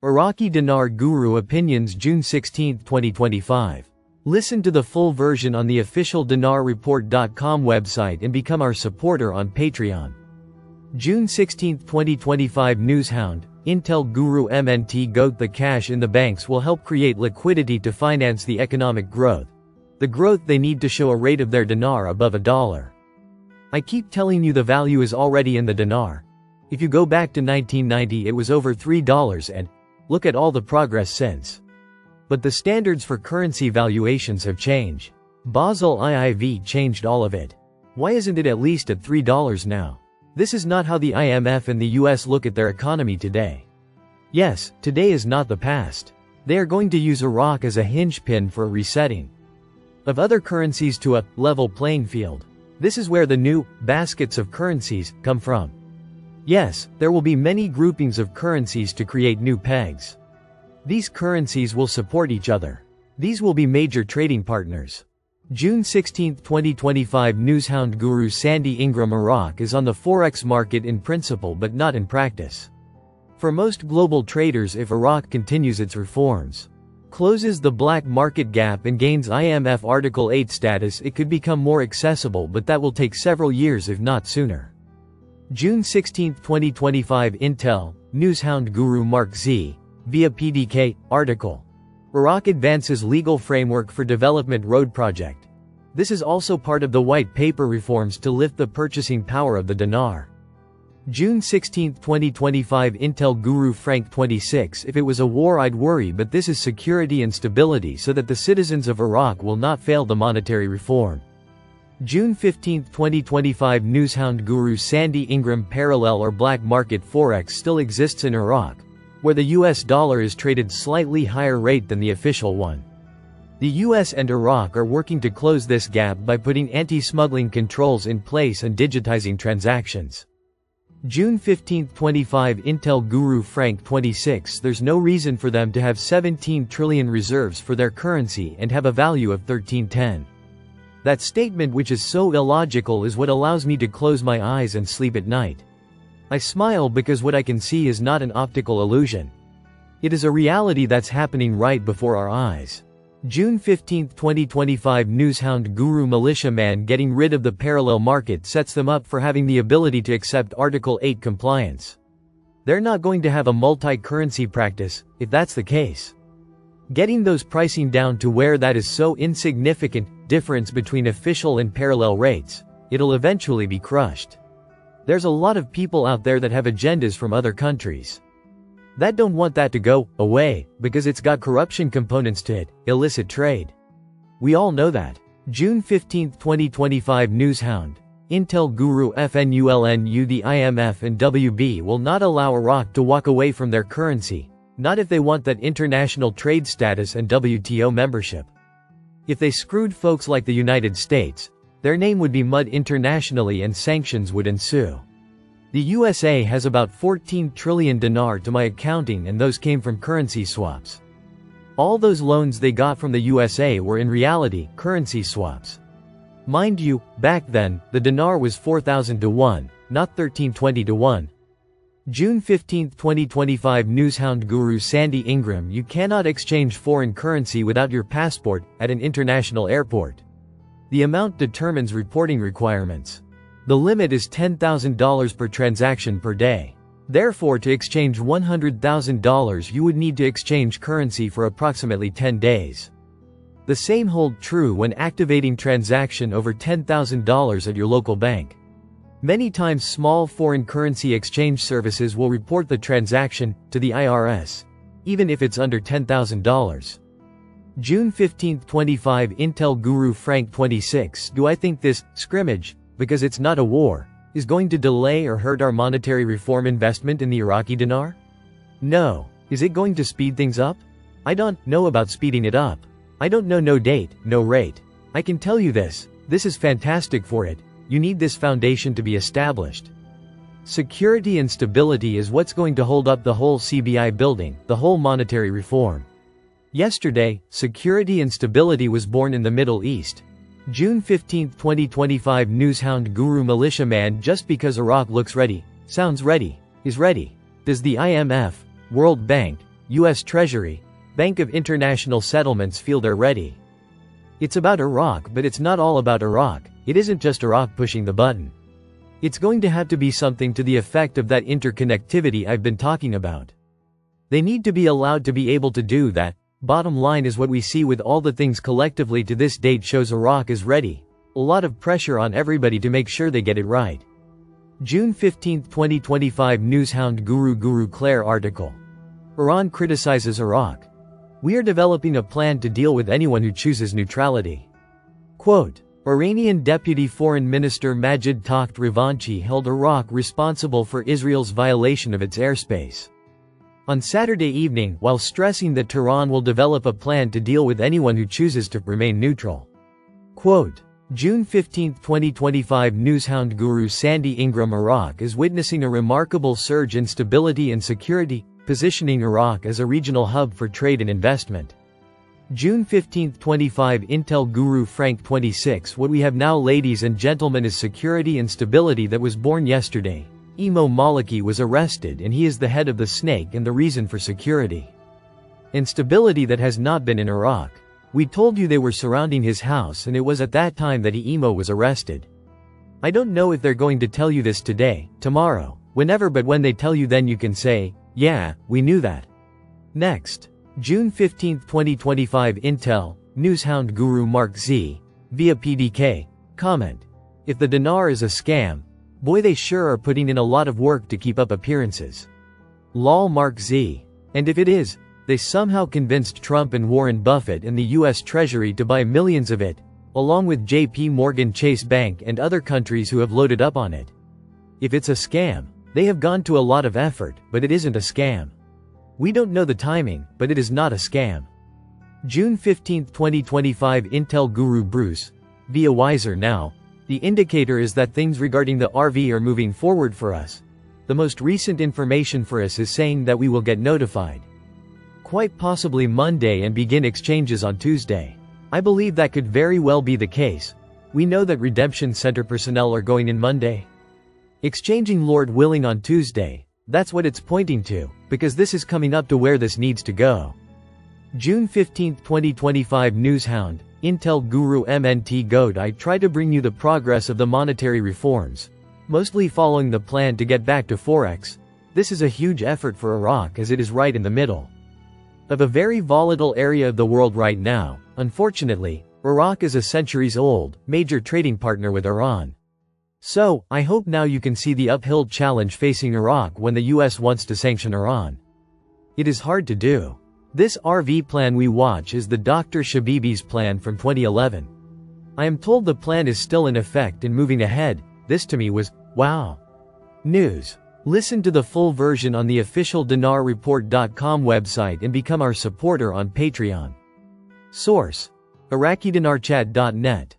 Iraqi Dinar Guru Opinions, June 16, 2025. Listen to the full version on the official dinarreport.com website and become our supporter on Patreon. June 16, 2025. Newshound, Intel Guru MNT GOAT. The cash in the banks will help create liquidity to finance the economic growth. The growth they need to show a rate of their dinar above $1. I keep telling you the value is already in the dinar. If you go back to 1990, it was over $3 and look at all the progress since. But the standards for currency valuations have changed. Basel IIV changed all of it. Why isn't it at least at $3 now? This is not how the IMF and the US look at their economy today. Yes, today is not the past. They are going to use Iraq as a hinge pin for a resetting of other currencies to a level playing field. This is where the new baskets of currencies come from. Yes, there will be many groupings of currencies to create new pegs. These currencies will support each other. These will be major trading partners. June 16, 2025. Newshound Guru Sandy Ingram. Iraq is on the forex market in principle but not in practice. For most global traders, if Iraq continues its reforms, closes the black market gap and gains IMF Article 8 status, it could become more accessible, but that will take several years if not sooner. June 16, 2025. Intel, Newshound Guru Mark Z. Via PDK, article. Iraq advances legal framework for development road project. This is also part of the white paper reforms to lift the purchasing power of the dinar. June 16, 2025. Intel Guru Frank 26. If it was a war I'd worry, but this is security and stability so that the citizens of Iraq will not fail the monetary reform. June 15, 2025. Newshound Guru Sandy Ingram. Parallel or black market forex still exists in Iraq, where the US dollar is traded slightly higher rate than the official one. The US and Iraq are working to close this gap by putting anti-smuggling controls in place and digitizing transactions. June 15, 25. Intel Guru Frank 26. There's no reason for them to have 17 trillion reserves for their currency and have a value of 1310. That statement, which is so illogical, is what allows me to close my eyes and sleep at night. I smile because what I can see is not an optical illusion. It is a reality that's happening right before our eyes. June 15, 2025. Newshound Guru Militiaman. Getting rid of the parallel market sets them up for having the ability to accept Article 8 compliance. They're not going to have a multi-currency practice, if that's the case. Getting those pricing down to where that is so insignificant difference between official and parallel rates, it'll eventually be crushed. There's a lot of people out there that have agendas from other countries that don't want that to go away because it's got corruption components to it, illicit trade. We all know that. June 15, 2025. Newshound, Intel Guru FNULNU. The IMF and WB will not allow Iraq to walk away from their currency, not if they want that international trade status and WTO membership. If they screwed folks like the United States, their name would be mud internationally and sanctions would ensue. The USA has about 14 trillion dinar to my accounting, and those came from currency swaps. All those loans they got from the USA were in reality currency swaps. Mind you, back then, the dinar was 4,000 to 1, not 1320 to 1. June 15, 2025. Newshound Guru Sandy Ingram. You cannot exchange foreign currency without your passport at an international airport. The amount determines reporting requirements. The limit is $10,000 per transaction per day. Therefore, to exchange $100,000 you would need to exchange currency for approximately 10 days. The same hold true when activating transaction over $10,000 at your local bank. Many times small foreign currency exchange services will report the transaction to the IRS, even if it's under $10,000. June 15, 25. Intel Guru Frank 26. Do I think this scrimmage, because it's not a war, is going to delay or hurt our monetary reform investment in the Iraqi dinar? No. Is it going to speed things up? I don't know about speeding it up. I don't know no date, no rate. I can tell you this is fantastic for it. You need this foundation to be established. Security and stability is what's going to hold up the whole CBI building, the whole monetary reform. Yesterday, security and stability was born in the Middle East. June 15, 2025. Newshound Guru Militiaman. Just because Iraq looks ready, sounds ready, is ready, does the IMF, World Bank, U.S. Treasury, Bank of International Settlements feel they're ready. It's about Iraq, but it's not all about Iraq. It isn't just Iraq pushing the button. It's going to have to be something to the effect of that interconnectivity I've been talking about. They need to be allowed to be able to do that. Bottom line is what we see with all the things collectively to this date shows Iraq is ready. A lot of pressure on everybody to make sure they get it right. June 15, 2025 Newshound Guru Claire article. Iran criticizes Iraq. We are developing a plan to deal with anyone who chooses neutrality. Quote, Iranian Deputy Foreign Minister Majid Takht Ravanchi held Iraq responsible for Israel's violation of its airspace on Saturday evening, while stressing that Tehran will develop a plan to deal with anyone who chooses to remain neutral. Quote, June 15, 2025 Newshound Guru Sandy Ingram Iraq is witnessing a remarkable surge in stability and security, positioning Iraq as a regional hub for trade and investment. June 15, 25 Intel Guru Frank 26 What we have now, ladies and gentlemen, is security and stability that was born yesterday. Emo Maliki was arrested and he is the head of the snake and the reason for security and stability that has not been in Iraq. We told you they were surrounding his house, and it was at that time that Emo was arrested. I don't know if they're going to tell you this today, tomorrow, whenever, but when they tell you, then you can say, yeah, we knew that. Next. June 15, 2025 Intel, Newshound Guru Mark Z, via PDK, comment. If the dinar is a scam, boy, they sure are putting in a lot of work to keep up appearances. Lol Mark Z. And if it is, they somehow convinced Trump and Warren Buffett and the U.S. Treasury to buy millions of it, along with J.P. Morgan Chase Bank and other countries who have loaded up on it. If it's a scam, they have gone to a lot of effort, but it isn't a scam. We don't know the timing, but it is not a scam. June 15, 2025 Intel Guru Bruce, via Wiser Now. The indicator is that things regarding the RV are moving forward for us. The most recent information for us is saying that we will get notified quite possibly Monday and begin exchanges on Tuesday. I believe that could very well be the case. We know that Redemption Center personnel are going in Monday, exchanging Lord willing on Tuesday. That's what it's pointing to, because this is coming up to where this needs to go. June 15, 2025 Newshound, Intel Guru MNT Goat. I try to bring you the progress of the monetary reforms, mostly following the plan to get back to Forex. This is a huge effort for Iraq as it is right in the middle of a very volatile area of the world right now. Unfortunately, Iraq is a centuries-old, major trading partner with Iran. So, I hope now you can see the uphill challenge facing Iraq when the US wants to sanction Iran. It is hard to do. This RV plan we watch is the Dr. Shabibi's plan from 2011. I am told the plan is still in effect and moving ahead. This to me was, wow. News. Listen to the full version on the official dinarreport.com website and become our supporter on Patreon. Source: IraqiDinarChat.net